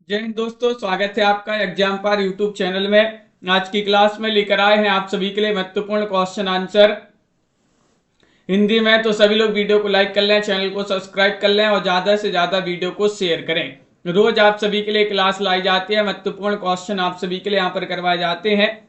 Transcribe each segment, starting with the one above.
जय हिंद दोस्तों, स्वागत है आपका एग्जाम पार यूट्यूब चैनल में। आज की क्लास में लेकर आए हैं आप सभी के लिए महत्वपूर्ण क्वेश्चन आंसर हिंदी में। तो सभी लोग वीडियो को लाइक कर लें, चैनल को सब्सक्राइब कर लें और ज्यादा से ज्यादा वीडियो को शेयर करें। रोज आप सभी के लिए क्लास लाई जाती है, महत्वपूर्ण क्वेश्चन आप सभी के लिए यहाँ पर करवाए जाते हैं।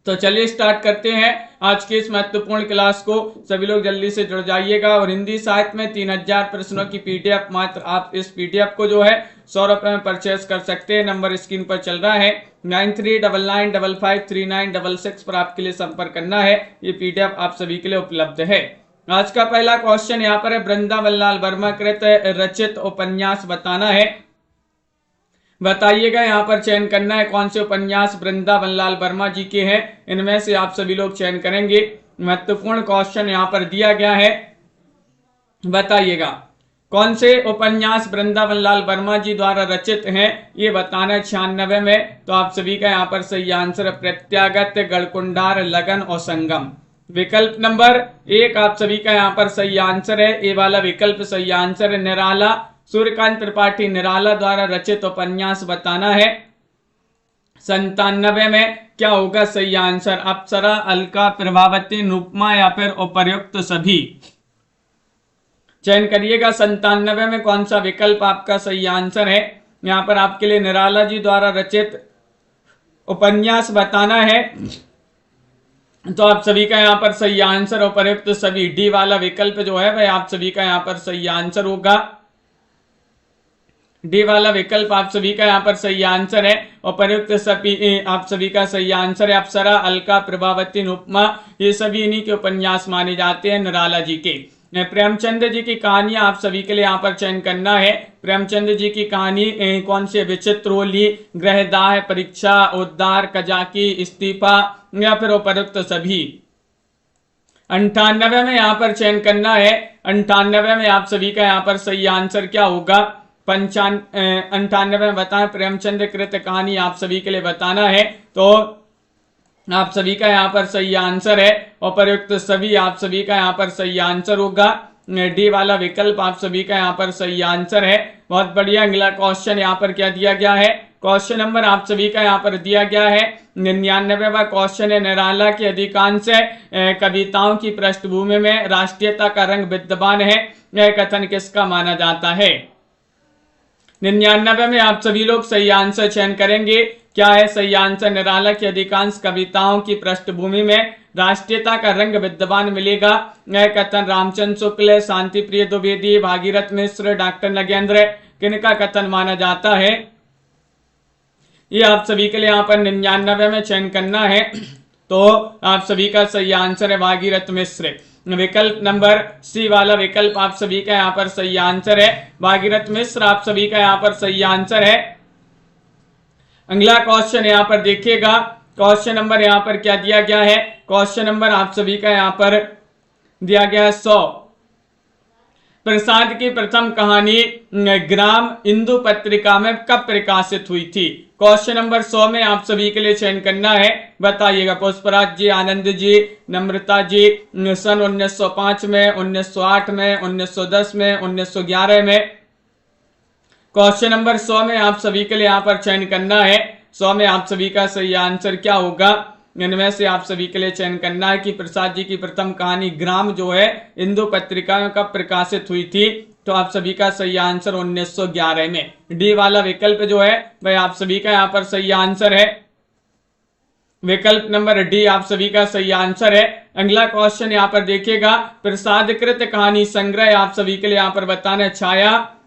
तो चलिए स्टार्ट करते हैं आज की इस महत्वपूर्ण क्लास को। सभी लोग जल्दी से जुड़ जाइएगा। और हिंदी साहित्य में 3000 प्रश्नों की पीडीएफ, मात्र आप इस पीडीएफ को जो है 100 रुपए में परचेस कर सकते हैं। नंबर स्क्रीन पर चल रहा है 9399553966 पर आपके लिए संपर्क करना है। ये पीडीएफ आप सभी के लिए उपलब्ध है। आज का पहला क्वेश्चन यहाँ पर है, वृंदावन लाल वर्मा कृत रचित उपन्यास बताना है। बताइएगा, यहाँ पर चयन करना है कौन से उपन्यास वृंदावन लाल वर्मा जी के हैं। इनमें से आप सभी लोग चयन करेंगे। महत्वपूर्ण क्वेश्चन यहाँ पर दिया गया है, बताइएगा कौन से उपन्यास वृंदावन लाल वर्मा जी द्वारा रचित हैं, ये बताना है 96 में। तो आप सभी का यहाँ पर सही आंसर प्रत्यागत, गढ़कुंडार, लगन और संगम। विकल्प नंबर 1 आप सभी का यहाँ पर सही आंसर है। ए वाला विकल्प सही आंसर है। निराला, सूर्यकांत त्रिपाठी निराला द्वारा रचित उपन्यास बताना है। 97 में क्या होगा सही आंसर? अप्सरा, अलका, प्रभावती, निरुपमा या फिर उपर्युक्त सभी। चयन करिएगा 97 में कौन सा विकल्प आपका सही आंसर है। यहां पर आपके लिए निराला जी द्वारा रचित उपन्यास बताना है। तो आप सभी का यहाँ पर सही आंसर उपर्युक्त सभी, डी वाला विकल्प जो है वह आप सभी का यहाँ पर सही आंसर होगा। डी वाला विकल्प आप सभी का यहाँ पर सही आंसर है। उपर्युक्त सभी आप सभी का सही आंसर है। अप्सरा, अलका, प्रभावती, निरुपमा ये सभी इन्हीं के उपन्यास माने जाते हैं, निराला जी के। प्रेमचंद जी की कहानियां आप सभी के लिए यहाँ पर चयन करना है। प्रेमचंद जी की कहानी कौन सी? विचित्रोली, ग्रहदाह, परीक्षा, उद्धार, कजाकी, इस्तीफा या फिर उपर्युक्त सभी। 98 में यहाँ पर चयन करना है। 98 में आप सभी का यहाँ पर सही आंसर क्या होगा? 98 में बताएं। प्रेमचंद कृत कहानी आप सभी के लिए बताना है। तो आप सभी का यहाँ पर सही आंसर है उपर्युक्त सभी, आप सभी का यहाँ पर सही आंसर होगा। डी वाला विकल्प आप सभी का यहाँ पर सही आंसर है। बहुत बढ़िया। अगला क्वेश्चन यहाँ पर क्या दिया गया है? क्वेश्चन नंबर आप सभी का यहाँ पर दिया गया है 99वां क्वेश्चन है। निराला की अधिकांश कविताओं की पृष्ठभूमि में राष्ट्रीयता का रंग विद्यमान है, यह कथन किसका माना जाता है? 99 में आप सभी लोग सही आंसर चयन करेंगे। क्या है सही आंसर? निराला की अधिकांश कविताओं की पृष्ठभूमि में राष्ट्रीयता का रंग विद्यमान मिलेगा, यह कथन रामचंद्र शुक्ल, शांति प्रिय द्विवेदी, भागीरथ मिश्र, डॉक्टर नगेंद्र किनका कथन माना जाता है? ये आप सभी के लिए यहाँ पर 99 में चयन करना है। तो आप सभी का सही आंसर है भागीरथ मिश्र। विकल्प नंबर सी वाला विकल्प आप सभी का यहाँ पर सही आंसर है। भागीरथ मिश्र आप सभी का यहाँ पर सही आंसर है। अगला क्वेश्चन यहाँ पर देखिएगा। क्वेश्चन नंबर यहाँ पर क्या दिया गया है? क्वेश्चन नंबर आप सभी का यहाँ पर दिया गया है 100। प्रसाद की प्रथम कहानी ग्राम इंदु पत्रिका में कब प्रकाशित हुई थी? क्वेश्चन नंबर 100 में आप सभी के लिए चयन करना है। बताइएगा। पुष्पराज जी, आनंद जी, नम्रता जी, सन 1905 में, 1908 में, 1910 में, 1911 में। क्वेश्चन नंबर 100 में आप सभी के लिए यहाँ पर चयन करना है। 100 में आप सभी का सही आंसर क्या होगा? इनमें से आप सभी के लिए चयन करना है कि प्रसाद जी की प्रथम कहानी ग्राम जो है इंदु पत्रिका में कब प्रकाशित हुई थी। तो आप सभी का सही आंसर 1911 में। डी वाला विकल्प जो है वह आप सभी का यहाँ पर सही आंसर है। विकल्प नंबर डी आप सभी का सही आंसर है। अगला क्वेश्चन यहाँ पर देखिएगा। प्रसादकृत कहानी संग्रह आप सभी के लिए यहाँ पर बताना है। छाया,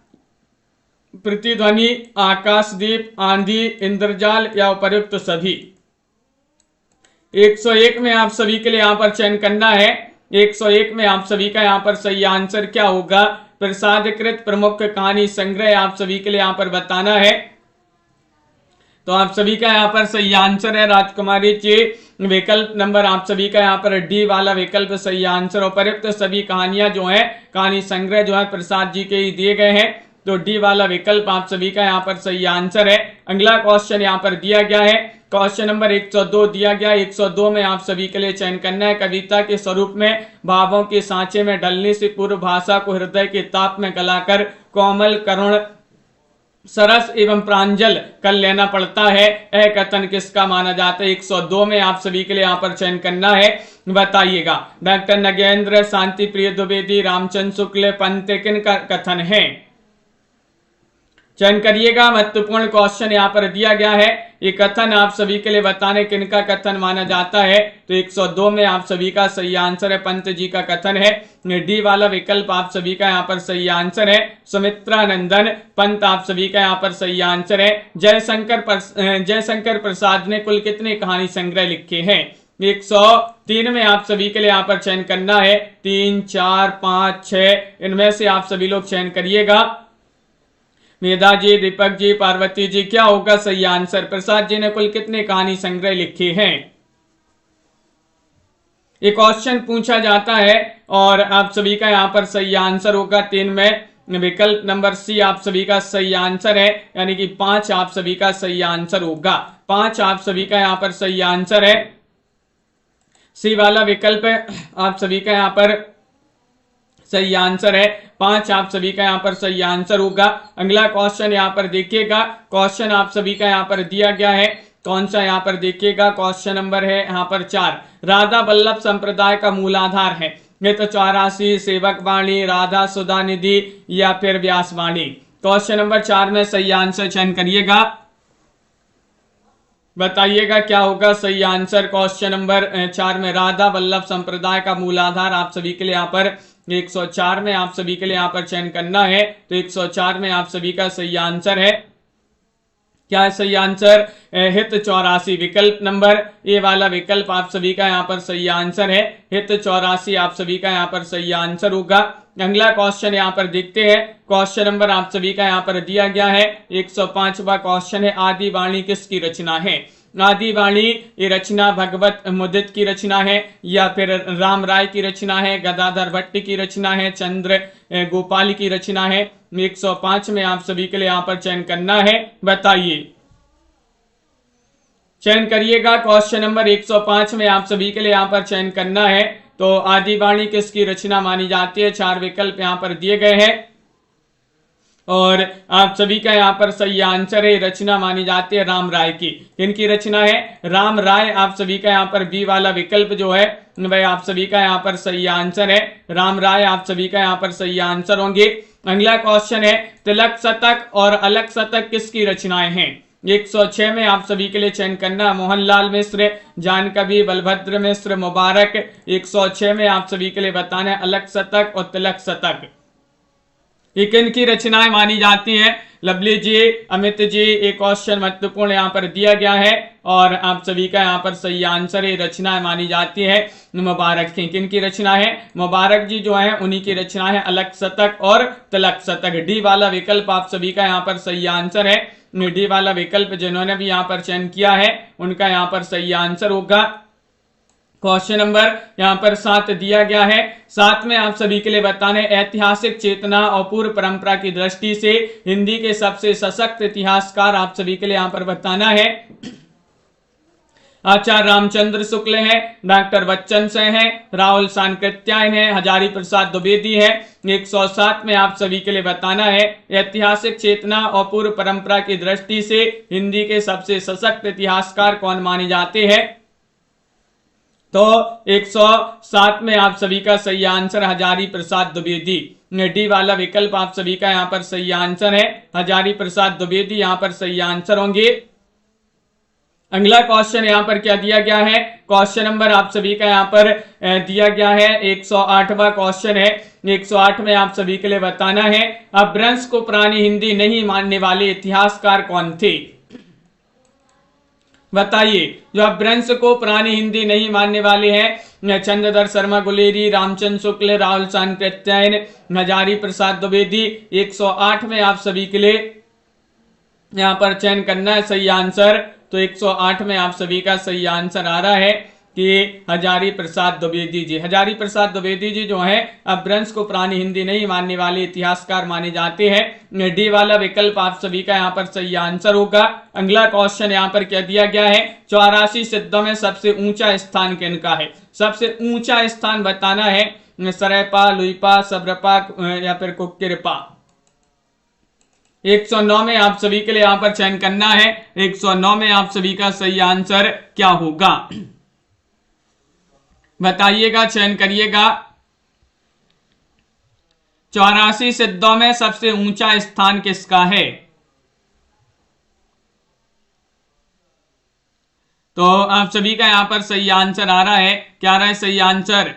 प्रतिध्वनि, आकाशदीप, आंधी, इंद्रजाल या उपर्युक्त सभी। 101 में आप सभी के लिए यहाँ पर चयन करना है। 101 में आप सभी का यहाँ पर सही आंसर क्या होगा? प्रसादकृत प्रमुख कहानी संग्रह आप सभी के लिए यहाँ पर बताना है। तो आप सभी का यहाँ पर सही आंसर है राजकुमारी जी। विकल्प नंबर आप सभी का यहाँ पर डी वाला विकल्प सही आंसर। उपर्युक्त सभी कहानियां जो है, कहानी संग्रह जो है प्रसाद जी के ही दिए गए हैं। तो डी वाला विकल्प आप सभी का यहाँ पर सही आंसर है। अगला क्वेश्चन यहाँ पर दिया गया है। क्वेश्चन नंबर 102 दिया गया। 102 में आप सभी के लिए चयन करना है। कविता के स्वरूप में भावों के सांचे में ढलने से पूर्व भाषा को हृदय के ताप में गलाकर कोमल, करुण सरस एवं प्रांजल कर लेना पड़ता है। यह कथन किसका माना जाता है? 102 में आप सभी के लिए यहाँ पर चयन करना है, बताइएगा। डॉक्टर नगेंद्र, शांति प्रिय द्विवेदी, रामचंद्र शुक्ल, पंत किन का कथन है? चयन करिएगा। महत्वपूर्ण क्वेश्चन यहाँ पर दिया गया है। ये कथन आप सभी के लिए बताने किनका कथन माना जाता है? तो 102 में आप सभी का सही आंसर है, पंत जी का कथन है। डी वाला विकल्प आप सभी का यहाँ पर सही आंसर है। सुमित्रा नंदन, पंत आप सभी का यहाँ पर सही आंसर है। जयशंकर प्रसाद ने कुल कितने कहानी संग्रह लिखे हैं? 103 में आप सभी के लिए यहाँ पर चयन करना है। 3, 4, 5, 6 इनमें से आप सभी लोग चयन करिएगा। मेधा जी, दीपक जी, पार्वती जी, क्या होगा सही आंसर? प्रसाद जी ने कुल कितने कहानी संग्रह लिखे हैं? एक क्वेश्चन पूछा जाता है और आप सभी का यहाँ पर सही आंसर होगा 3 में। विकल्प नंबर सी आप सभी का सही आंसर है, यानी कि 5 आप सभी का सही आंसर होगा। 5 आप सभी का यहाँ पर सही आंसर है। सी वाला विकल्प आप सभी का यहाँ पर सही आंसर है। 5 आप सभी का यहाँ पर सही आंसर होगा। अगला क्वेश्चन यहाँ पर देखिएगा। क्वेश्चन आप सभी का यहाँ पर दिया गया है, कौन सा यहाँ पर देखिएगा। क्वेश्चन नंबर है यहाँ पर 4। राधा वल्लभ संप्रदाय का मूलाधार है? ये तो 84, सेवक वाणी, राधा सुधा निधि या फिर व्यास वाणी। क्वेश्चन नंबर 4 में सही आंसर चयन करिएगा, बताइएगा क्या होगा सही आंसर। क्वेश्चन नंबर 4 में राधा वल्लभ संप्रदाय का मूलाधार आप सभी के लिए यहाँ पर 104 में आप सभी के लिए यहाँ पर चयन करना है। तो 104 में आप सभी का सही आंसर है, क्या है सही आंसर? हित 84। विकल्प नंबर ए वाला विकल्प आप सभी का यहाँ पर सही आंसर है। हित 84 आप सभी का यहाँ पर सही आंसर होगा। अगला क्वेश्चन यहाँ पर देखते हैं। क्वेश्चन नंबर आप सभी का यहाँ पर दिया गया है 105वां क्वेश्चन है। आदि वाणी किसकी रचना है? आदि वाणी ये रचना भगवत मुदित की रचना है या फिर राम राय की रचना है, गदाधर भट्ट की रचना है, चंद्र गोपाल की रचना है? 105 में आप सभी के लिए यहाँ पर चयन करना है, बताइए। चयन करिएगा। क्वेश्चन नंबर 105 में आप सभी के लिए यहाँ पर चयन करना है। तो आदि वाणी किसकी रचना मानी जाती है? 4 विकल्प यहाँ पर दिए गए हैं और आप सभी का यहाँ पर सही आंसर है, रचना मानी जाती है राम राय की। किनकी रचना है? राम राय। आप सभी का यहाँ पर बी वाला विकल्प जो है वह आप सभी का यहाँ पर सही आंसर है, राम राय आप सभी का यहाँ पर सही आंसर होंगे। अगला क्वेश्चन है तिलक शतक और अलग शतक किसकी रचनाएं हैं? 106 में आप सभी के लिए चयन करना। मोहनलाल मिश्र, जानकवि, बलभद्र मिश्र, मुबारक। 106 में आप सभी के लिए बताना है अलग शतक और तिलक शतक ये किनकी रचनाएं मानी जाती हैं? लवली जी, अमित जी, एक क्वेश्चन महत्वपूर्ण यहाँ पर दिया गया है और आप सभी का यहाँ पर सही आंसर है, रचनाएं मानी जाती है मुबारक की। किनकी रचना है? मुबारक जी जो है उन्हीं की रचना है अलग शतक और तिलक शतक। डी वाला विकल्प आप सभी का यहाँ पर सही आंसर है। डी वाला विकल्प जिन्होंने भी यहाँ पर चयन किया है उनका यहाँ पर सही आंसर होगा। क्वेश्चन नंबर यहाँ पर 7 दिया गया है। 7 में आप सभी के लिए बताने ऐतिहासिक चेतना और पूर्व परंपरा की दृष्टि से हिंदी के सबसे सशक्त इतिहासकार आप सभी के लिए यहाँ पर बताना है। आचार्य रामचंद्र शुक्ल हैं, डॉक्टर बच्चन से हैं, राहुल सांकृत्यायन है, हजारी प्रसाद द्विवेदी है। 107 में आप सभी के लिए बताना है ऐतिहासिक चेतना और पूर्व परंपरा की दृष्टि से हिंदी के सबसे सशक्त इतिहासकार कौन माने जाते हैं? तो 107 में आप सभी का सही आंसर हजारी प्रसाद द्विवेदी। डी वाला विकल्प आप सभी का यहाँ पर सही आंसर है, हजारी प्रसाद द्विवेदी यहाँ पर सही आंसर होंगे। अगला क्वेश्चन यहाँ पर क्या दिया गया है? क्वेश्चन नंबर आप सभी का यहाँ पर दिया गया है 108वां क्वेश्चन है। 108 में आप सभी के लिए बताना है अपभ्रंश को पुरानी हिंदी नहीं मानने वाले इतिहासकार कौन थे? बताइए। जो अपभ्रंश को पुरानी हिंदी नहीं मानने वाले हैं चंद्रधर शर्मा गुलेरी, रामचंद्र शुक्ल, राहुल सांकृत्यायन, हजारी प्रसाद द्विवेदी। 108 में आप सभी के लिए यहाँ पर चयन करना है सही आंसर। तो 108 में आप सभी का सही आंसर आ रहा है कि हजारी प्रसाद द्विवेदी जी। हजारी प्रसाद द्विवेदी जी जो है अपभ्रंश को पुरानी हिंदी नहीं मानने वाले इतिहासकार माने जाते हैं। डी वाला विकल्प आप सभी का यहाँ पर सही आंसर होगा। अगला क्वेश्चन यहाँ पर क्या दिया गया है? 84 सिद्धों में सबसे ऊंचा स्थान किनका है? सबसे ऊंचा स्थान बताना है। सरैपा, लुईपा, सब्रपा या फिर कुक्किरपा। 109 में आप सभी के लिए यहां पर चयन करना है। 109 में आप सभी का सही आंसर क्या होगा बताइएगा, चयन करिएगा। 84 सिद्धों में सबसे ऊंचा स्थान किसका है? तो आप सभी का यहां पर सही आंसर आ रहा है। क्या आ रहा है सही आंसर?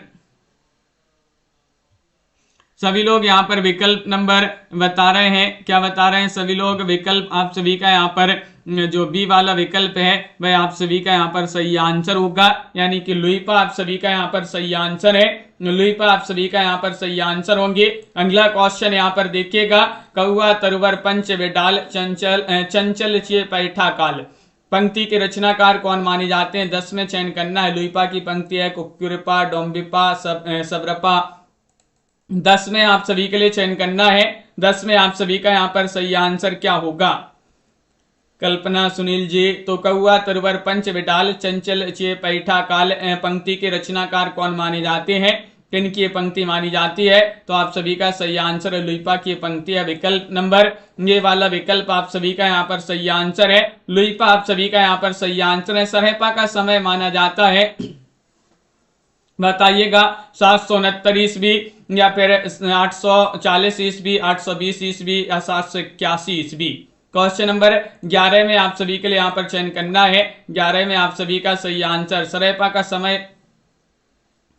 सभी लोग यहाँ पर विकल्प नंबर बता रहे हैं। क्या बता रहे हैं सभी लोग? विकल्प आप सभी का यहाँ पर जो बी वाला विकल्प है वह आप सभी का यहाँ पर सही आंसर होगा, यानी कि लुईपा आप सभी का यहाँ पर सही आंसर है। लुईपा आप सभी का यहाँ पर सही आंसर होंगे। अगला क्वेश्चन यहाँ पर देखिएगा। कौआ तरुवर पंच बिडाल चंचल चिय पैठा काल, पंक्ति के रचनाकार कौन माने जाते हैं? 10 में चयन करना है। लुईपा की पंक्ति है कुक्कुरपा, डोम्बिपा, सबरपा। 10 में आप सभी के लिए चयन करना है। 10 में आप सभी का यहाँ पर सही आंसर क्या होगा? कल्पना, सुनील जी। तो कौआ तरुवर पंच बिडाल चंचल चिय पैठा काल, पंक्ति के रचनाकार कौन माने जाते हैं? किनकी ये पंक्ति मानी जाती है? तो आप सभी का सही आंसर है लुईपा की पंक्ति है। विकल्प नंबर ये वाला विकल्प आप सभी का यहाँ पर सही आंसर है। लुईपा आप सभी का यहाँ पर सही आंसर है। सरहपा का समय माना जाता है, बताइएगा, 769 ईस्वी या फिर 840 ईस्वी, 820 ईस्वी या 781 ईस्वी। क्वेश्चन नंबर 11 में आप सभी के लिए यहाँ पर चयन करना है। 11 में आप सभी का सही आंसर, सरहपा का समय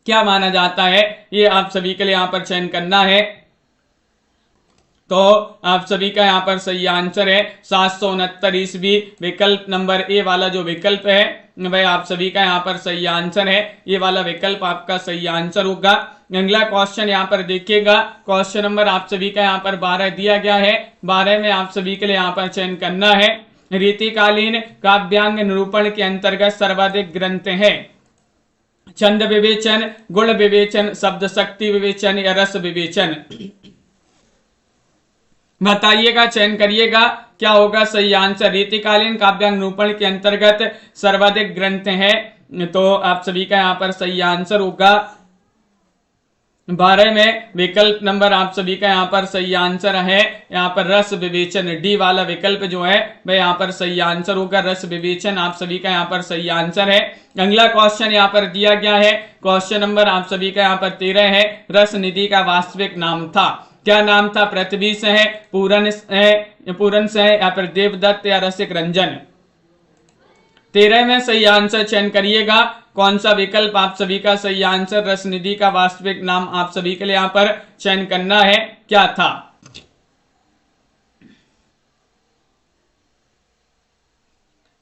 क्या माना जाता है, ये आप सभी के लिए यहाँ पर चयन करना है। तो आप सभी का यहाँ पर सही आंसर है 769 ईस्वी। विकल्प नंबर ए वाला जो विकल्प है वह आप सभी का यहाँ पर सही आंसर है। ये वाला विकल्प आपका सही आंसर होगा। अगला क्वेश्चन यहाँ पर देखिएगा। क्वेश्चन नंबर आप सभी का यहाँ पर 12 दिया गया है। 12 में आप सभी के लिए यहाँ पर चयन करना है। रीतिकालीन काव्यांग निरूपण के अंतर्गत सर्वाधिक ग्रंथ हैं। छंद विवेचन, गुण विवेचन, शब्द शक्ति विवेचन या रस विवेचन। बताइएगा, चयन करिएगा, क्या होगा सही आंसर? रीतिकालीन काव्यांग निरूपण के अंतर्गत सर्वाधिक ग्रंथ हैं, तो आप सभी का यहाँ पर सही आंसर होगा 12 में विकल्प नंबर आप सभी का यहाँ पर सही आंसर है। यहाँ पर रस विवेचन, डी वाला विकल्प जो है वह यहाँ पर सही आंसर होगा। रस विवेचन आप सभी का यहाँ पर सही आंसर है। अगला क्वेश्चन यहाँ पर दिया गया है। क्वेश्चन नंबर आप सभी का यहाँ पर 13 है। रस निधि का वास्तविक नाम था, क्या नाम था? पृथ्वी से है, पूरन से है या फिर देवदत्त या रसिक रंजन। 13 में सही आंसर चयन करिएगा। कौन सा विकल्प आप सभी का सही आंसर? रसनिधि का वास्तविक नाम आप सभी के लिए यहाँ पर चयन करना है, क्या था?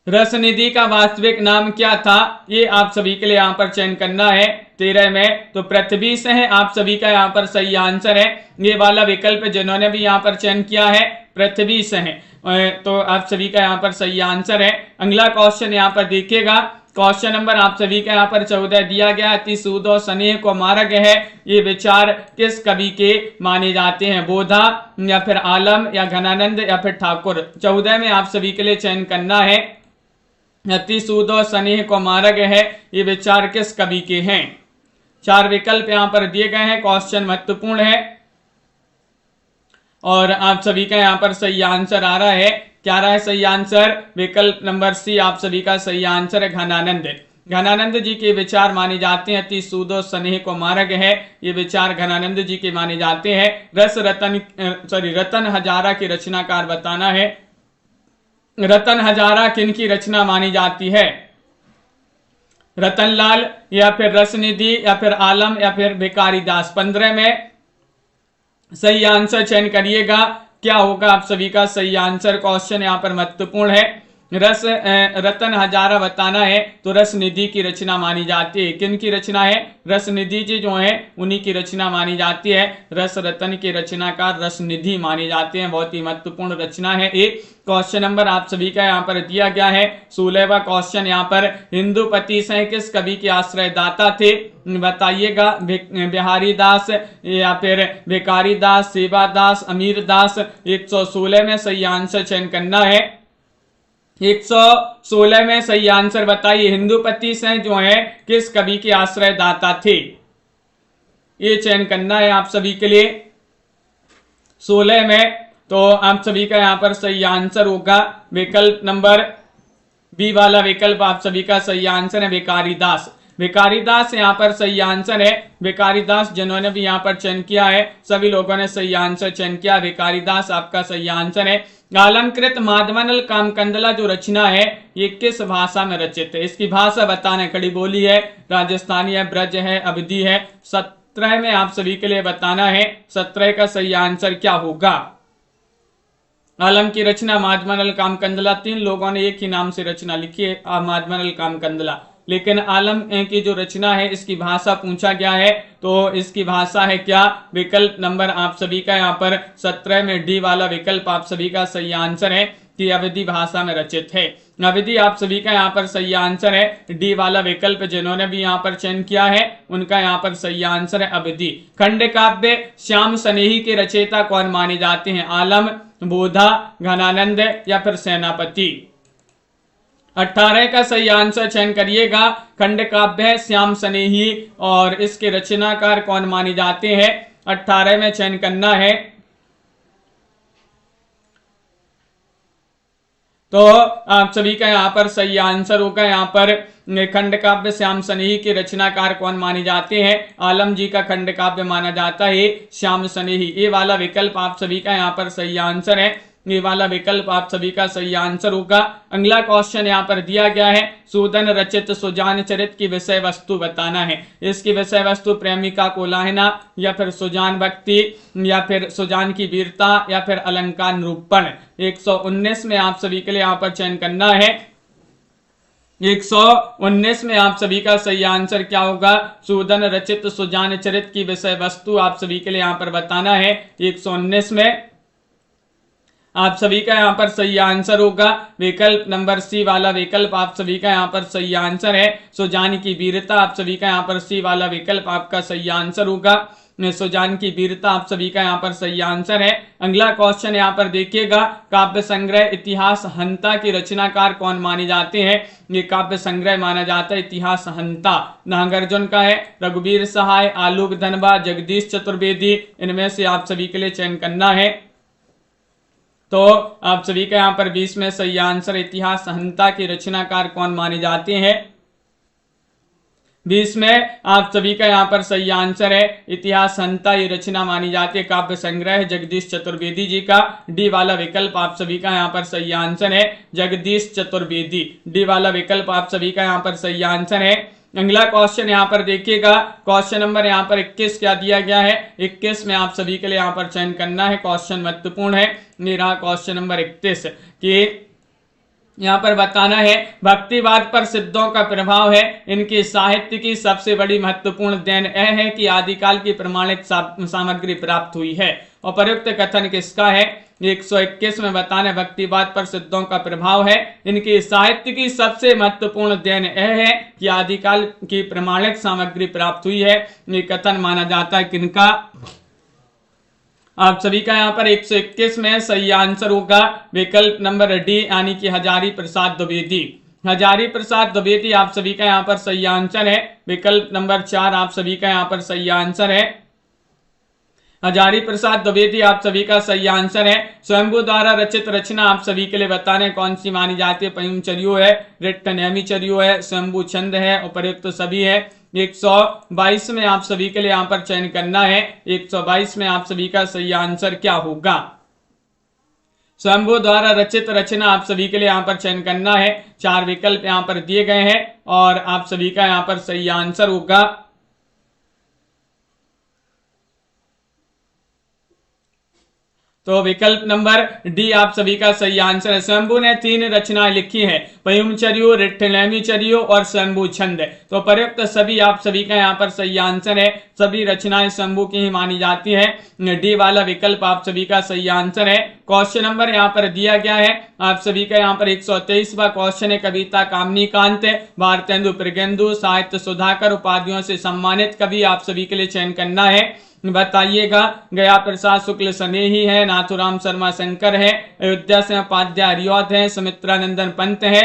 रसनिधि का वास्तविक नाम क्या था, ये आप सभी के लिए यहाँ पर चयन करना है। 13 में तो पृथ्वी से है आप सभी का यहाँ पर सही आंसर है। ये वाला विकल्प जिन्होंने भी यहाँ पर चयन किया है पृथ्वी से है, तो आप सभी का यहाँ पर सही आंसर है। अगला क्वेश्चन यहाँ पर देखिएगा। क्वेश्चन नंबर आप सभी का यहाँ पर 14 दिया गया। अति सूदो स्नेह को मार्ग है, ये विचार किस कवि के माने जाते हैं? बोधा या फिर आलम या घनानंद या फिर ठाकुर। 14 में आप सभी के लिए चयन करना है। अति सूदो स्नेह को मार्ग है, ये विचार किस कवि के हैं? 4 विकल्प यहाँ पर दिए गए हैं। क्वेश्चन महत्वपूर्ण है और आप सभी का यहाँ पर सही आंसर आ रहा है। क्या रहा है सही आंसर? विकल्प नंबर सी आप सभी का सही आंसर है, घनानंद। घनानंद जी के विचार माने जाते हैं। अति सूदो स्नेह को मार्ग है, ये विचार घनानंद जी के माने जाते हैं। रतन हजारा की रचनाकार बताना है। रतन हजारा किनकी रचना मानी जाती है? रतनलाल या फिर रसनिधि या फिर आलम या फिर भिखारी दास। 15 में सही आंसर चयन करिएगा, क्या होगा आप सभी का सही आंसर? क्वेश्चन यहाँ पर महत्वपूर्ण है। रतन हजारा बताना है, तो रसनिधि की रचना मानी जाती है। किन की रचना है? रसनिधि जी जो है उन्हीं की रचना मानी जाती है। रस रतन के रचनाकार रसनिधि माने जाते हैं। बहुत ही महत्वपूर्ण रचना है। एक क्वेश्चन नंबर आप सभी का यहाँ पर दिया गया है। 16वां क्वेश्चन यहाँ पर हिंदुपति से किस कवि के आश्रयदाता थे? बताइएगा, बिहारी दास या फिर भिखारी दास, सेवा दास, अमीर दास। 116 में सही आंसर चयन करना है। 116 में सही आंसर बताइए। हिंदुपति से जो है किस कवि के आश्रयदाता थे, ये चयन करना है आप सभी के लिए। 16 में तो आप सभी का यहाँ पर सही आंसर होगा विकल्प नंबर बी वाला विकल्प आप सभी का सही आंसर है भिखारी दास। भिखारी दास यहाँ पर सही आंसर है। भिखारी दास जिन्होंने भी यहाँ पर चयन किया है सभी लोगों ने सही आंसर चयन किया। भिखारी दास आपका सही आंसर है। अलंकृत माधवनल कामकंदला जो रचना है ये किस भाषा में रचित है? इसकी भाषा बताना, खड़ी बोली है, राजस्थानी है, ब्रज है, अवधी है। 17 में आप सभी के लिए बताना है 17 का सही आंसर क्या होगा। आलम की रचना माधवनल कामकंदला, 3 लोगों ने एक ही नाम से रचना लिखी है माधवनल कामकंदला, लेकिन आलम की जो रचना है इसकी भाषा पूछा गया है तो इसकी भाषा है क्या? विकल्प नंबर आप सभी का यहाँ पर 17 में डी वाला विकल्प आप सभी का सही आंसर है कि अवधी भाषा में रचित है। अवधी आप सभी का यहाँ पर सही आंसर है। डी वाला विकल्प जिन्होंने भी यहाँ पर चयन किया है उनका यहाँ पर सही आंसर है अवधी। खंड काव्य श्याम सनेही के रचयिता कौन माने जाते हैं? आलम, बोधा, घनानंद या फिर सेनापति? 18 का सही आंसर चयन करिएगा। खंड काव्य श्याम सनेही और इसके रचनाकार कौन माने जाते हैं? 18 में चयन करना है। तो आप सभी का यहाँ पर सही आंसर होगा। यहाँ पर खंड काव्य श्याम सनेही के रचनाकार कौन माने जाते हैं? आलम जी का खंड काव्य माना जाता है श्याम सनेही। ये वाला विकल्प आप सभी का यहाँ पर सही आंसर है। ये वाला विकल्प आप सभी का सही आंसर होगा। अगला क्वेश्चन यहाँ पर दिया गया है सूदन रचित सुजान चरित की विषय वस्तु बताना है। इसकी विषय वस्तु प्रेमिका को लाहना या फिर सुजान भक्ति या फिर सुजान की वीरता या फिर अलंकार निरूपण। 119 में आप सभी के लिए यहाँ पर चयन करना है। 119 में आप सभी का सही आंसर क्या होगा? सूदन रचित सुजान चरित की विषय वस्तु आप सभी के लिए यहाँ पर बताना है। 119 में आप सभी का यहाँ पर सही आंसर होगा विकल्प नंबर सी वाला विकल्प आप सभी का यहाँ पर सही आंसर है। सुजान की वीरता आप सभी का यहाँ पर सी वाला विकल्प आपका सही आंसर होगा। सुजान की वीरता आप सभी का यहाँ पर सही आंसर है। अगला क्वेश्चन यहाँ पर देखिएगा काव्य संग्रह इतिहास हंता की रचनाकार कौन माने जाते हैं? ये काव्य संग्रह माना जाता है इतिहास हंता। नागार्जुन का है, रघुवीर सहाय, आलोक धनबा, जगदीश चतुर्वेदी। इनमें से आप सभी के लिए चयन करना है। तो आप सभी का यहाँ पर 20 में सही आंसर इतिहास हंता के रचनाकार कौन माने जाते हैं? 20 में आप सभी का यहाँ पर सही आंसर है इतिहास हंता ये रचना मानी जाती है काव्य संग्रह जगदीश चतुर्वेदी जी का। डी वाला विकल्प आप सभी का यहाँ पर सही आंसर है जगदीश चतुर्वेदी। डी वाला विकल्प आप सभी का यहाँ पर सही आंसर है। अगला क्वेश्चन यहाँ पर देखिएगा क्वेश्चन नंबर यहाँ पर 21 क्या दिया गया है? 21 में आप सभी के लिए यहाँ पर चयन करना है। क्वेश्चन महत्वपूर्ण है। ये रहा क्वेश्चन नंबर 31 कि यहाँ पर बताना है भक्तिवाद पर सिद्धों का प्रभाव है। इनकी साहित्य की सबसे बड़ी महत्वपूर्ण देन यह है कि आदिकाल की प्रमाणिक सामग्री प्राप्त हुई है। उपयुक्त कथन किसका है? 121 में बताना है भक्तिवाद पर सिद्धों का प्रभाव है। इनकी साहित्य की सबसे महत्वपूर्ण देन यह है कि आदिकाल की प्रमाणिक सामग्री प्राप्त हुई है। ये कथन माना जाता है किनका? आप सभी का यहाँ पर 121 में सही आंसर होगा विकल्प नंबर डी यानी कि हजारी प्रसाद द्विवेदी। हजारी प्रसाद द्विवेदी आप सभी का यहाँ पर सही आंसर है। विकल्प नंबर 4 आप सभी का यहाँ पर सही आंसर है। हजारी प्रसाद द्विवेदी आप सभी का सही आंसर है। स्वयंभू द्वारा रचित रचना आप सभी के लिए बताने कौन सी मानी जाती है? पयुमचर्यो है, रिट्टनेमिचर्यो है, स्वयंभू छंद है, उपर्युक्त सभी है। 122 में आप सभी के लिए यहाँ पर चयन करना है। 122 में आप सभी का सही आंसर क्या होगा? स्वयंभू द्वारा रचित रचना आप सभी के लिए यहाँ पर चयन करना है। 4 विकल्प यहाँ पर दिए गए हैं और आप सभी का यहाँ पर सही आंसर होगा तो विकल्प नंबर डी आप सभी का सही आंसर है। स्वयंभू ने 3 रचनाएं लिखी हैं, पयुमचर्यो, रिट्टनेमिचर्यो और स्वयंभू छंद। तो प्रयुक्त सभी आप सभी का यहाँ पर सही आंसर है। सभी रचनाएं स्वयंभू की ही मानी जाती है। डी वाला विकल्प आप सभी का सही आंसर है। क्वेश्चन नंबर यहाँ पर दिया गया है आप सभी का यहाँ पर 123वां क्वेश्चन है कविता कामनी कांत, भारतेंदु प्रगेंदु, साहित्य सुधाकर उपाधियों से सम्मानित कवि आप सभी के लिए चयन करना है। बताइएगा। गया प्रसाद शुक्ल स्नेही है, नाथुराम शर्मा शंकर है, अयोध्या से उपाध्याय हरिऔध है, सुमित्रानंदन पंत है।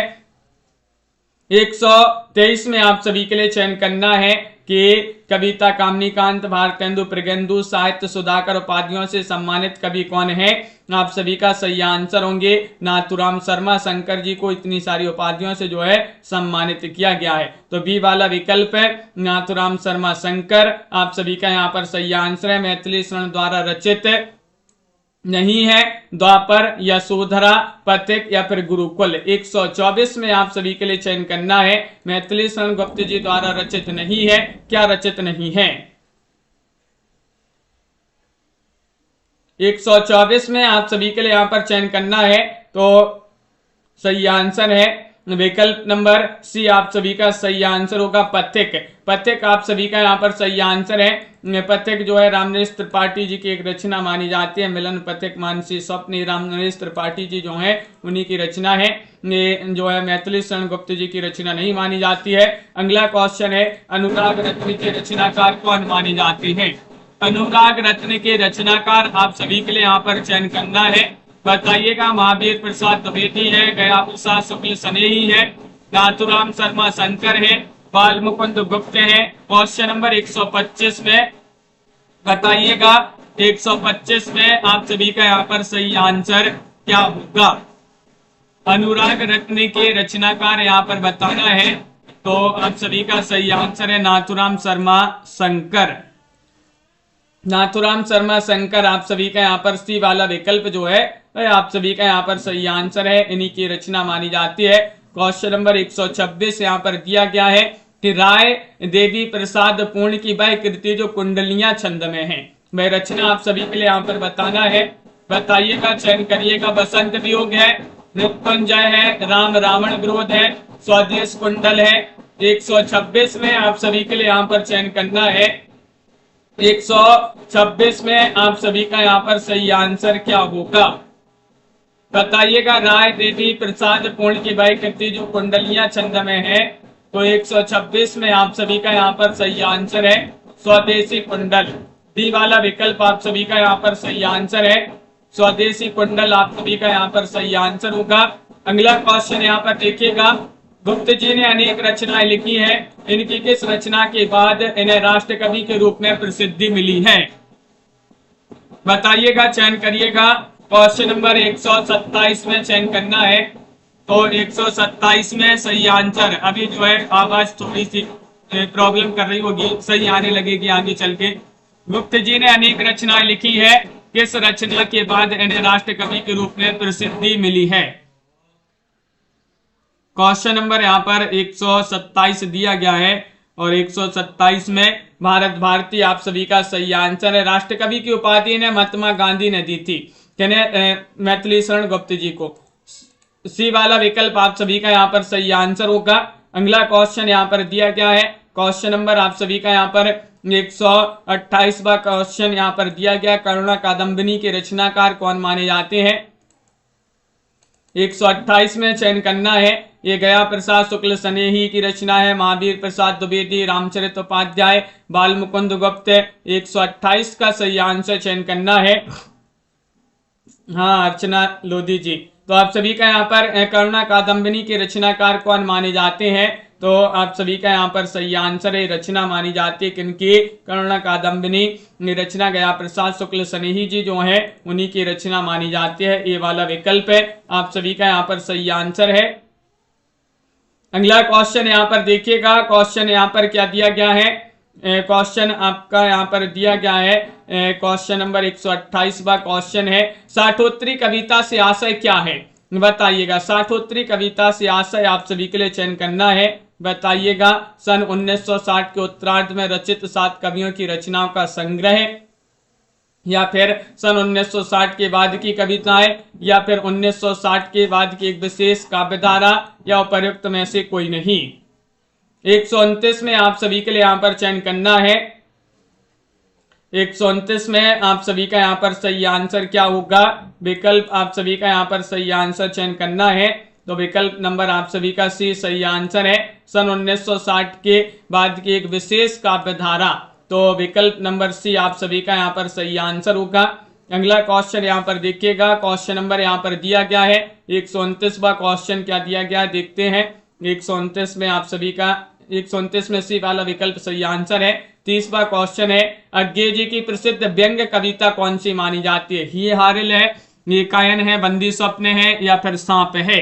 123 में आप सभी के लिए चयन करना है कि कविता कामनीकांत, भारतेंदु, मृगेंदु, साहित्य सुधाकर उपाधियों से सम्मानित कवि कौन है? आप सभी का सही आंसर होंगे नाथूराम शर्मा। शंकर जी को इतनी सारी उपाधियों से जो है सम्मानित किया गया है। तो बी वाला विकल्प है नाथूराम शर्मा शंकर, आप सभी का यहाँ पर सही आंसर है। मैथिली शरण द्वारा रचित नहीं है, द्वापर, यशोधरा, पथिक या फिर गुरुकुल। 124 में आप सभी के लिए चयन करना है। मैथिली शरण गुप्त जी द्वारा रचित नहीं है, क्या रचित नहीं है? 124 में आप सभी के लिए यहां पर चयन करना है। तो सही आंसर है विकल्प नंबर सी, आप सभी का सही आंसर होगा पथिक। पथिक आप सभी का यहाँ पर सही आंसर है। पथिक जो है रामनरेश त्रिपाठी जी की एक रचना मानी जाती है। मिलन पथिक मानसी स्वप्न, रामनरेश त्रिपाठी जी जो है उन्हीं की रचना है। ये जो है मैथिली शरण गुप्त जी की रचना नहीं मानी जाती है। अगला क्वेश्चन है अनुराग रत्न के रचनाकार कौन मानी जाती है? अनुराग रत्न के रचनाकार आप सभी के लिए यहाँ पर चयन करना है। बताइएगा। महावीर प्रसाद द्विवेदी है, गया प्रसाद शुक्ल स्नेही है, नाथूराम शर्मा शंकर है, बाल मुकुंद गुप्त है। क्वेश्चन नंबर 125 में बताइएगा। 125 में आप सभी का यहाँ पर सही आंसर क्या होगा? अनुराग रत्न के रचनाकार यहाँ पर बताना है। तो आप सभी का सही आंसर है नाथूराम शर्मा शंकर। नाथूराम शर्मा शंकर आप सभी का यहाँ पर सी वाला विकल्प जो है आप सभी का यहाँ पर सही आंसर है। इन्हीं की रचना मानी जाती है। क्वेश्चन नंबर 126 यहाँ पर दिया गया है कि राय देवी प्रसाद पूर्ण की वह कृति जो कुंडलियां छंद में है, वह रचना आप सभी के लिए यहाँ पर बताना है। बताइएगा, चयन करिएगा। बसंत वियोग है, मृत्युंजय है, राम रावण विरोध है, स्वदेश कुंडल है। 126 में आप सभी के लिए यहाँ पर चयन करना है। 126 में आप सभी का यहाँ पर सही आंसर क्या होगा? बताइएगा। राय देवी प्रसाद पूर्ण की वह कृति जो कुंडलियां छंद में है, तो 126 में आप सभी का यहाँ पर सही आंसर है स्वदेशी कुंडल। डी वाला विकल्प आप सभी का यहाँ पर सही आंसर है स्वदेशी कुंडल, आप सभी का यहाँ पर सही आंसर होगा। अगला क्वेश्चन यहाँ पर देखिएगा। गुप्त जी ने अनेक रचनाएं लिखी हैं, इनकी किस रचना के बाद इन्हें राष्ट्र कवि के रूप में प्रसिद्धि मिली है? बताइएगा, चयन करिएगा। क्वेश्चन नंबर 127 में चयन करना है। तो 127 में सही आंसर, अभी जो है आवाज थोड़ी सी प्रॉब्लम कर रही होगी, सही आने लगेगी आगे चल के। गुप्त जी ने अनेक रचनाएं लिखी है, किस रचना के बाद इन्हें राष्ट्र कवि के रूप में प्रसिद्धि मिली है? क्वेश्चन नंबर यहाँ पर 127 दिया गया है और 127 में भारत भारती आप सभी का सही आंसर है। राष्ट्र कवि की उपाधि ने महात्मा गांधी ने दी थी, मैथिली शरण गुप्त जी को। सी वाला विकल्प आप सभी का यहाँ पर सही आंसर होगा। अगला क्वेश्चन यहाँ पर दिया गया है। क्वेश्चन नंबर आप सभी का यहाँ पर 128वां क्वेश्चन यहाँ पर दिया गया। करुणा कादम्बिनी के रचनाकार कौन माने जाते हैं? 128 में चयन करना है। ये गया प्रसाद शुक्ल स्नेही की रचना है, महावीर प्रसाद द्विवेदी, रामचरित उपाध्याय, बाल मुकुंद गुप्त। 128 का सही आंसर चयन करना है। हाँ, अर्चना लोधी जी। तो आप सभी का यहाँ पर करुणा कादम्बिनी के रचनाकार कौन माने जाते हैं? तो आप सभी का यहाँ पर सही आंसर है रचना मानी जाती है किनकी? करुणा कादम्बिनी रचना गया प्रसाद शुक्ल स्नेही जी जो है उन्हीं की रचना मानी जाती है। ये वाला विकल्प है, आप सभी का यहाँ पर सही आंसर है। अगला क्वेश्चन यहाँ पर देखिएगा। क्वेश्चन यहाँ पर क्या दिया गया है? क्वेश्चन आपका यहाँ पर दिया गया है। क्वेश्चन नंबर 128वां क्वेश्चन है, साठोत्तरी कविता से आशय क्या है? बताइएगा। साठोत्तरी कविता से आशय आप सभी के लिए चयन करना है। बताइएगा। सन 1960 के उत्तरार्ध में रचित 7 कवियों की रचनाओं का संग्रह, या फिर सन 1960 के बाद की कविताएं, या फिर 1960 के बाद की एक विशेष काव्यधारा, या उपर्युक्त में से कोई नहीं। 129 में आप सभी के लिए यहाँ पर चयन करना है। 129 में आप सभी का यहाँ पर सही आंसर क्या होगा? विकल्प आप सभी का यहाँ पर सही आंसर चयन करना है। तो विकल्प नंबर आप सभी का सी सही आंसर है, सन 1960 के बाद की एक विशेष काव्यधारा। तो विकल्प नंबर सी आप सभी का यहाँ पर सही आंसर होगा। अगला क्वेश्चन यहाँ पर देखिएगा। क्वेश्चन नंबर यहाँ पर दिया गया है 129वां क्वेश्चन क्या दिया गया देखते हैं। 129 में आप सभी का 129 में सी वाला विकल्प सही आंसर है। 30वां क्वेश्चन है, अज्ञे जी की प्रसिद्ध व्यंग्य कविता कौन सी मानी जाती है? ही हारिल है, ये कायन है, बंदी स्वप्न है या फिर सांप है?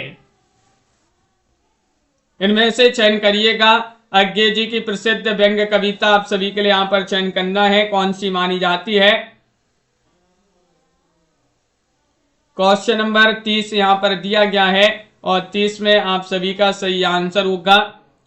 इनमें से चयन करिएगा। अज्ञे जी की प्रसिद्ध व्यंग्य कविता आप सभी के लिए यहां पर चयन करना है, कौन सी मानी जाती है? क्वेश्चन नंबर 30 यहां पर दिया गया है और 30 में आप सभी का सही आंसर होगा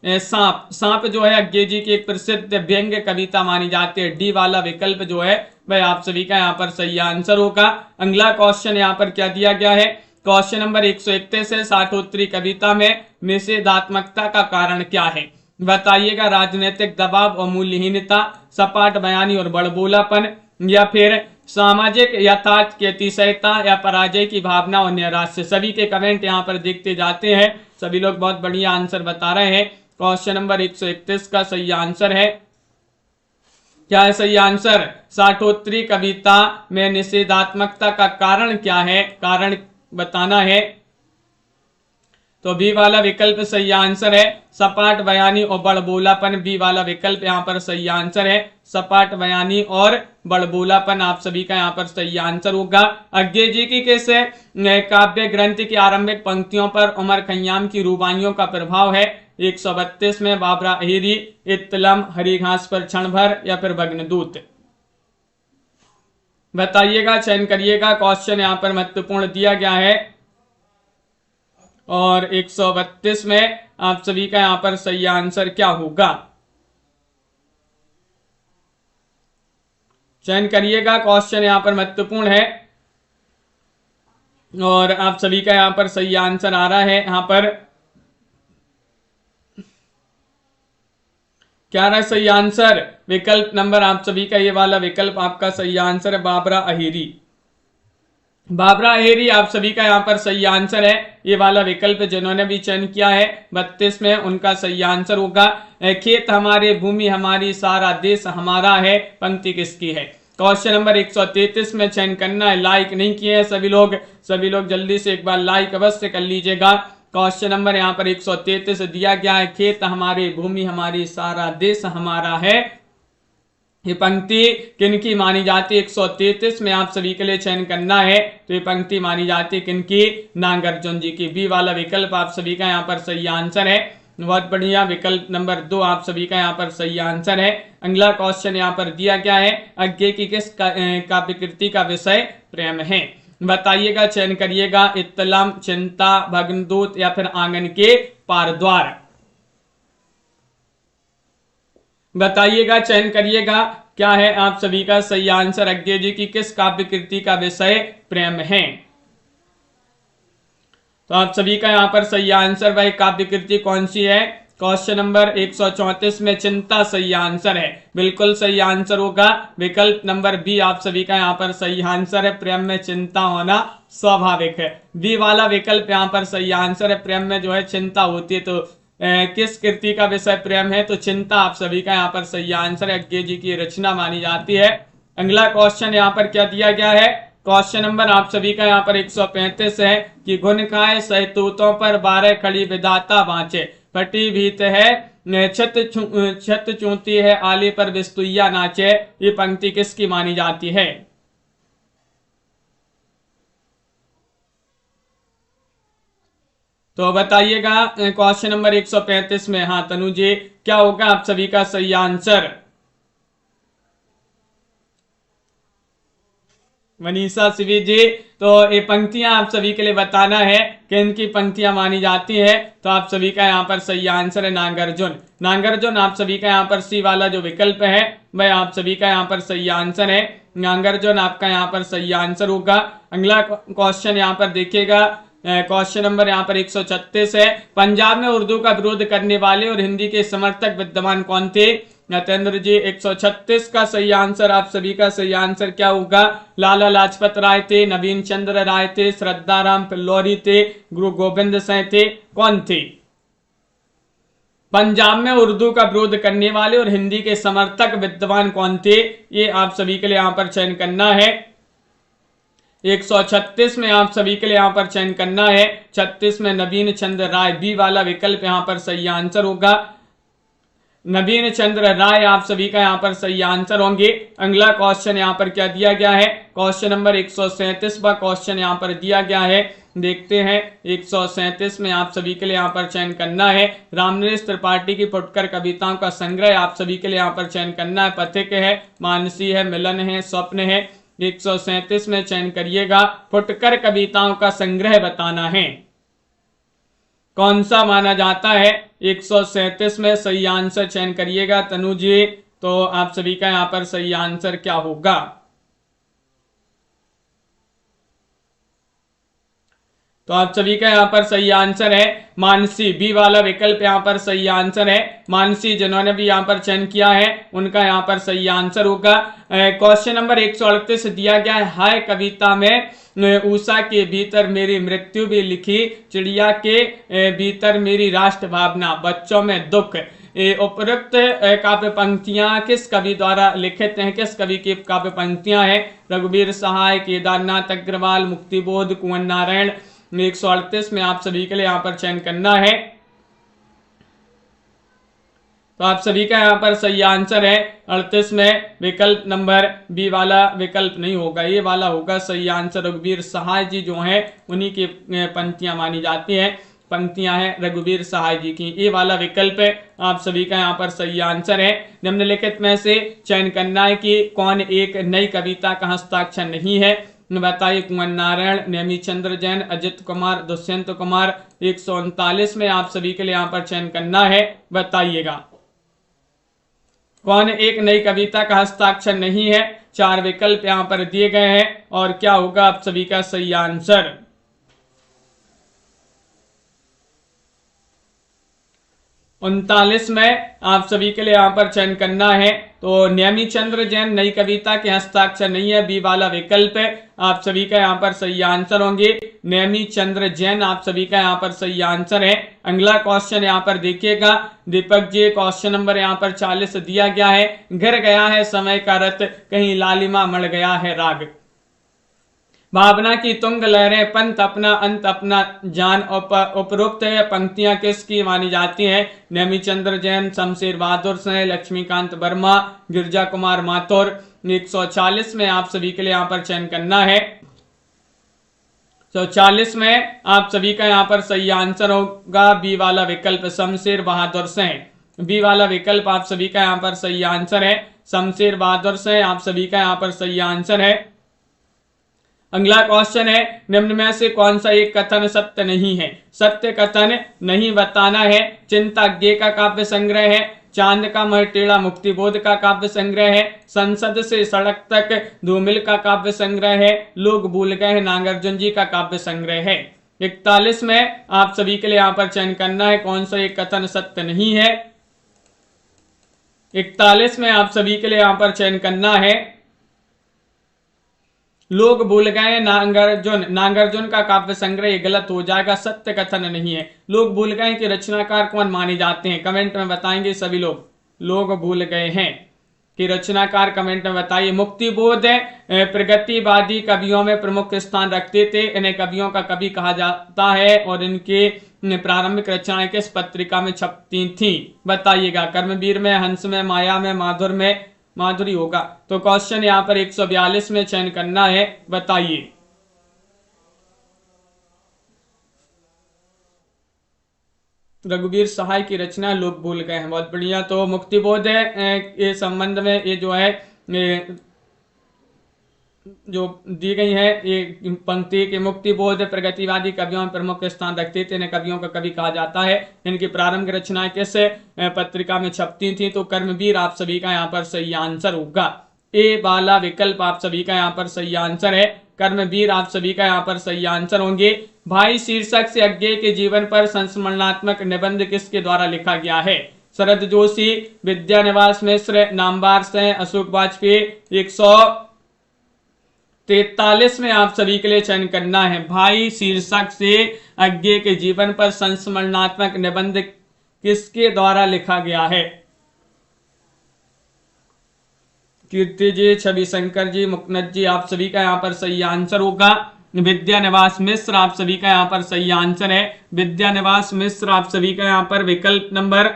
सांप। सांप जो है अज्ञे जी की एक प्रसिद्ध व्यंग्य कविता मानी जाती है। डी वाला विकल्प जो है वह आप सभी का यहाँ पर सही आंसर होगा। अगला क्वेश्चन यहाँ पर क्या दिया गया है? क्वेश्चन नंबर 131 है, साठोत्तरी कविता में निषेधात्मकता का कारण क्या है? बताइएगा। राजनीतिक दबाव और मूल्यहीनता, सपाट बयानी और बड़बोलापन, या फिर सामाजिक यथार्थ की अतिशयता, या पराजय की भावना और नैराश्य। सभी के कमेंट यहाँ पर देखते जाते हैं, सभी लोग बहुत बढ़िया आंसर बता रहे हैं। क्वेश्चन नंबर 131 का सही आंसर है, क्या है सही आंसर? साठोत्तरी कविता में निषेधात्मकता का कारण क्या है? कारण बताना है। तो बी वाला विकल्प सही आंसर है, सपाट बयानी और बड़बोलापन। बी वाला विकल्प यहाँ पर सही आंसर है, सपाट बयानी और बड़बोलापन आप सभी का यहाँ पर सही आंसर होगा। अज्ञे जी की किस काव्य ग्रंथ की आरंभिक पंक्तियों पर उमर खय्याम की रुबाइयों का प्रभाव है? 132 में बाबरा अहिरी, इत्तलम, हरी घास पर क्षण भर, या फिर भग्नदूत? बताइएगा, चयन करिएगा। क्वेश्चन यहाँ पर महत्वपूर्ण दिया गया है और 132 में आप सभी का यहाँ पर सही आंसर क्या होगा? चयन करिएगा। क्वेश्चन यहाँ पर महत्वपूर्ण है और आप सभी का यहाँ पर सही आंसर आ रहा है। यहाँ पर क्या रहा सही आंसर? विकल्प नंबर आप सभी का ये वाला विकल्प आपका सही आंसर है, बाबरा अहिरी। बाबरा अहिरी आप सभी का यहाँ पर सही आंसर है। ये वाला विकल्प जिन्होंने भी चयन किया है 32 में, उनका सही आंसर होगा। खेत हमारे, भूमि हमारी, सारा देश हमारा है, पंक्ति किसकी है? क्वेश्चन नंबर 133 में चयन करना है। लाइक नहीं किए हैं सभी लोग जल्दी से एक बार लाइक अवश्य कर लीजिएगा। क्वेश्चन नंबर यहाँ पर 133 दिया गया है, खेत हमारे, भूमि हमारी, सारा देश हमारा है। ये पंक्ति किनकी मानी जाती है? 133 में आप सभी के लिए चयन करना है। तो ये पंक्ति मानी जाती है किनकी? नागार्जुन जी की। बी वाला विकल्प आप सभी का यहाँ पर सही आंसर है, बहुत बढ़िया। विकल्प नंबर 2 आप सभी का यहाँ पर सही आंसर है। अगला क्वेश्चन यहाँ पर दिया गया है, अज्ञे की किस काव्यकृति का विषय प्रेम है? बताइएगा, चयन करिएगा। इत्तलम, चिंता, भग्नदूत, या फिर आंगन के पारद्वार? बताइएगा, चयन करिएगा, क्या है आप सभी का सही आंसर? अज्ञे जी की किस काव्य कृति का विषय प्रेम है? तो आप सभी का यहाँ पर सही आंसर वह काव्य कृति कौन सी है? क्वेश्चन नंबर 134 में चिंता सही आंसर है, बिल्कुल सही आंसर होगा। विकल्प नंबर बी आप सभी का यहाँ पर सही आंसर है, प्रेम में चिंता होना स्वाभाविक है। बी वाला विकल्प यहाँ पर सही आंसर है, प्रेम में जो है चिंता होती है। तो किस कृति का विषय प्रेम है? तो चिंता आप सभी का यहाँ पर सही आंसर है, अज्ञे जी की रचना मानी जाती है। अगला क्वेश्चन यहाँ पर क्या दिया गया है? क्वेश्चन नंबर आप सभी का यहाँ पर 135 है कि घुन खाए सहतूतों पर 12 खड़ी विधाता बाँचे, फटी भीत है छत चूती है, आले पर बिस्तुइया नाचे। ये पंक्ति किसकी मानी जाती है? तो बताइएगा क्वेश्चन नंबर 135 में। हाँ तनु जी, क्या होगा आप सभी का सही आंसर? मनीषा शिवी जी, तो ये पंक्तियां आप सभी के लिए बताना है कि इनकी पंक्तियां मानी जाती है। तो आप सभी का यहाँ पर सही आंसर है नागार्जुन। नागार्जुन आप सभी का यहाँ पर सी वाला जो विकल्प है वह आप सभी का यहाँ पर सही आंसर है। नागार्जुन आपका यहाँ पर सही आंसर होगा। अगला क्वेश्चन यहाँ पर देखिएगा, क्वेश्चन नंबर यहाँ पर 136 है, पंजाब में उर्दू का विरोध करने वाले और हिंदी के समर्थक विद्वान कौन थे? नतेंद्र जी। 136 का सही आंसर आप सभी का सही आंसर क्या होगा? लाला लाजपत राय थे, नवीन चंद्र राय थे, श्रद्धाराम पिल्लौरी थे, गुरु गोविंद सिंह थे, कौन थे? पंजाब में उर्दू का विरोध करने वाले और हिंदी के समर्थक विद्वान कौन थे? ये आप सभी के लिए यहाँ पर चयन करना है। 136 में आप सभी के लिए यहाँ पर चयन करना है। 36 में नवीन चंद्र राय, बी वाला विकल्प यहाँ पर सही आंसर होगा। नवीन चंद्र राय आप सभी का यहाँ पर सही आंसर होंगे। अगला क्वेश्चन यहाँ पर क्या दिया गया है, क्वेश्चन नंबर 137वां क्वेश्चन यहाँ पर दिया गया है। देखते हैं 137 में आप सभी के लिए यहाँ पर चयन करना है। रामनरेश त्रिपाठी की फुटकर कविताओं का संग्रह आप सभी के लिए यहाँ पर चयन करना है। पथिक है, मानसी है, मिलन है, स्वप्न है। 137 में चयन करिएगा, फुटकर कविताओं का संग्रह बताना है, कौन सा माना जाता है। 137 में सही आंसर चयन करिएगा तनु जी। तो आप सभी का यहाँ पर सही आंसर क्या होगा, तो आप सभी का यहाँ पर सही आंसर है मानसी, बी वाला विकल्प यहाँ पर सही आंसर है। मानसी जिन्होंने भी यहाँ पर चयन किया है उनका यहाँ पर सही आंसर होगा। क्वेश्चन नंबर 138 दिया गया है, हाय कविता में उषा के भीतर मेरी मृत्यु भी लिखी, चिड़िया के भीतर मेरी राष्ट्र भावना, बच्चों में दुख। उपरोक्त काव्य पंक्तियां किस कवि द्वारा लिखित हैं, किस कवि की काव्य पंक्तियां हैं। रघुवीर सहाय, केदारनाथ अग्रवाल, मुक्तिबोध, कुंवर नारायण। 138 में आप सभी के लिए यहाँ पर चयन करना है, तो आप सभी का यहाँ पर सही आंसर है 38 में विकल्प नंबर बी वाला विकल्प नहीं होगा, ये वाला होगा सही आंसर। रघुवीर सहाय जी जो है उन्हीं की पंक्तियां मानी जाती हैं, पंक्तियां हैं रघुवीर सहाय जी की, ये वाला विकल्प है। आप सभी का यहाँ पर सही आंसर है। निम्नलिखित में से चयन करना है कि कौन एक नई कविता का हस्ताक्षर नहीं है, बताइए। कुंवर नारायण, नेमीचंद्र जैन, अजित कुमार, दुष्यंत कुमार। 139 में आप सभी के लिए यहाँ पर चयन करना है, बताइएगा कौन एक नई कविता का हस्ताक्षर नहीं है। 4 विकल्प यहाँ पर दिए गए हैं और क्या होगा आप सभी का सही आंसर। 39 में आप सभी के लिए यहाँ पर चयन करना है, तो नेमीचंद्र जैन नई कविता के हस्ताक्षर नहीं है, बी वाला विकल्प है। आप सभी का यहाँ पर सही आंसर होंगे नेमीचंद्र जैन, आप सभी का यहाँ पर सही आंसर है। अगला क्वेश्चन यहाँ पर देखिएगा दीपक जी, क्वेश्चन नंबर यहाँ पर 40 दिया गया है, घर गया है समय का रथ, कहीं लालिमा मर गया है राग, भावना की तुंग लहरें, पंथ अपना अंत अपना जान। उपरोक्त पंक्तियां किसकी मानी जाती हैं। नेमीचंद्र जैन, शमशेर बहादुर सिंह, लक्ष्मीकांत वर्मा, गिरजा कुमार माथुर। 140 में आप सभी के लिए यहाँ पर चयन करना है, तो 40 में आप सभी का यहाँ पर सही आंसर होगा बी वाला विकल्प, शमशेर बहादुर सिंह। बी वाला विकल्प आप सभी का यहाँ पर सही आंसर है, शमशेर बहादुर सिंह, आप सभी का यहाँ पर सही आंसर है। अगला क्वेश्चन है, निम्न में से कौन सा एक कथन सत्य नहीं है। सत्य कथन नहीं बताना है। चिंताज्ञ का काव्य संग्रह है, चांद का महटेड़ा मुक्तिबोध का काव्य संग्रह है, संसद से सड़क तक धूमिल का काव्य संग्रह है, लोग भूल गए हैं नागार्जुन जी का काव्य संग्रह है। 41 में आप सभी के लिए यहाँ पर चयन करना है, कौन सा एक कथन सत्य नहीं है। 41 में आप सभी के लिए यहाँ पर चयन करना है, लोग भूल गए नागार्जुन। नागार्जुन का काव्य संग्रह गलत हो जाएगा, सत्य कथन नहीं है। लोग भूल गए कि रचनाकार कौन माने जाते हैं, कमेंट में बताएंगे सभी लोग। लोग भूल गए हैं कि रचनाकार कमेंट में बताइए। मुक्तिबोध प्रगतिवादी कवियों में प्रमुख स्थान रखते थे, इन्हें कवियों का कवि कहा जाता है और इनके प्रारंभिक रचनाएं किस पत्रिका में छपती थी, बताइएगा। कर्मवीर में, हंस में, माया में, माधुर में, माधुरी होगा। तो क्वेश्चन यहाँ पर 142 में चयन करना है, बताइए। रघुवीर सहाय की रचना लोग भूल गए हैं, बहुत बढ़िया। तो मुक्तिबोध के संबंध में ये जो है जो दी गई है ये पंक्ति के, मुक्तिबोध प्रगतिवादी कवियों में प्रमुख स्थान रखते थे, इन्हें कवियों का कवि कहा जाता है। इनकी प्रारंभिक रचनाएं किस पत्रिका में छपती थी, तो कर्मवीर आप सभी का यहाँ पर सही आंसर होगा। ए वाला विकल्प आप सभी का यहाँ पर सही आंसर है, कर्मवीर आप सभी का यहाँ पर सही आंसर होंगे। भाई शीर्षक से अज्ञेय के जीवन पर संस्मरणात्मक निबंध किसके द्वारा लिखा गया है। शरद जोशी, विद्यानिवास मिश्र, नामवर सिंह, अशोक वाजपेयी। 143 में आप सभी के लिए चयन करना है, भाई शीर्षक से अज्ञेय के जीवन पर संस्मरणात्मक निबंध किसके द्वारा लिखा गया है। कीर्ति जी, छवि शंकर जी, मुकनद जी, आप सभी का यहाँ पर सही आंसर होगा। विद्यानिवास मिश्र आप सभी का यहाँ पर सही आंसर है। विद्यानिवास मिश्र आप सभी का यहाँ पर विकल्प नंबर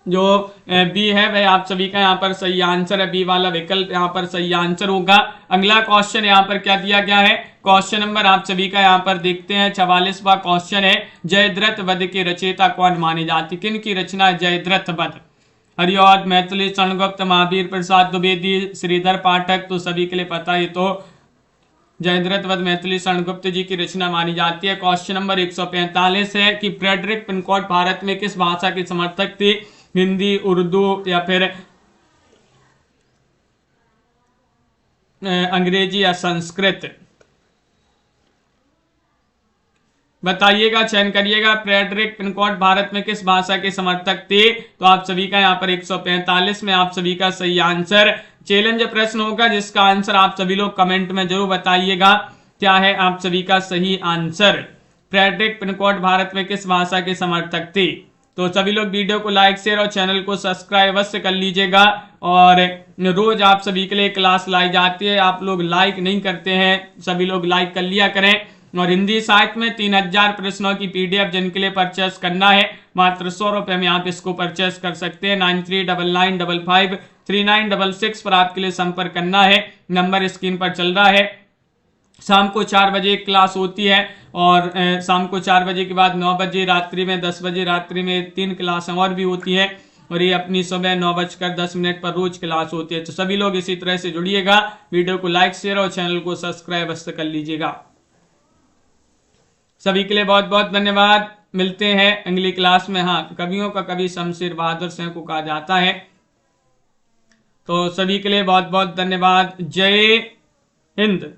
जो बी है वह आप सभी का यहाँ पर सही आंसर है, बी वाला विकल्प यहाँ पर सही आंसर होगा। अगला क्वेश्चन यहाँ पर क्या दिया गया है, क्वेश्चन नंबर आप सभी का यहाँ पर देखते हैं 44वां क्वेश्चन है, जयद्रथ वध के रचयिता कौन माने जाते, किन की रचना है जयद्रथ वध? हरिऔध, मैथिली, चंद्रगुप्त, महावीर प्रसाद द्विवेदी, श्रीधर पाठक। तो सभी के लिए पता है तो जयद्रथ वध मैथिली चंद्रगुप्त जी की रचना मानी जाती है। क्वेश्चन नंबर 145 है कि फ्रेडरिक पिनकॉट भारत में किस भाषा के समर्थक थे, हिंदी, उर्दू या फिर अंग्रेजी या संस्कृत? बताइएगा, चयन करिएगा। फ्रेडरिक पिनकॉट भारत में किस भाषा के समर्थक थे? तो आप सभी का यहाँ पर 145 में आप सभी का सही आंसर। चैलेंज प्रश्न होगा जिसका आंसर आप सभी लोग कमेंट में जरूर बताइएगा क्या है आप सभी का सही आंसर। फ्रेडरिक पिनकॉट भारत में किस भाषा के समर्थक थे? तो सभी लोग वीडियो को लाइक, शेयर और चैनल को सब्सक्राइब अवश्य कर लीजिएगा। और रोज आप सभी के लिए क्लास लाई जाती है, आप लोग लाइक नहीं करते हैं, सभी लोग लाइक कर लिया करें। और हिंदी साहित्य में 3000 प्रश्नों की पीडीएफ जिनके लिए परचेस करना है मात्र 100 रुपए में आप इसको परचेस कर सकते हैं। 9399553966 पर आपके लिए संपर्क करना है, नंबर स्क्रीन पर चल रहा है। शाम को 4 बजे क्लास होती है और शाम को 4 बजे के बाद 9 बजे रात्रि में, 10 बजे रात्रि में 3 क्लासें और भी होती है और ये अपनी सुबह 9:10 पर रोज क्लास होती है। तो सभी लोग इसी तरह से जुड़िएगा, वीडियो को लाइक, शेयर और चैनल को सब्सक्राइब अवश्य कर लीजिएगा। सभी के लिए बहुत बहुत धन्यवाद। मिलते हैं अगली क्लास में। हाँ, कवियों का कवि शमशेर बहादुर सिंह को कहा जाता है। तो सभी के लिए बहुत बहुत धन्यवाद। जय हिंद।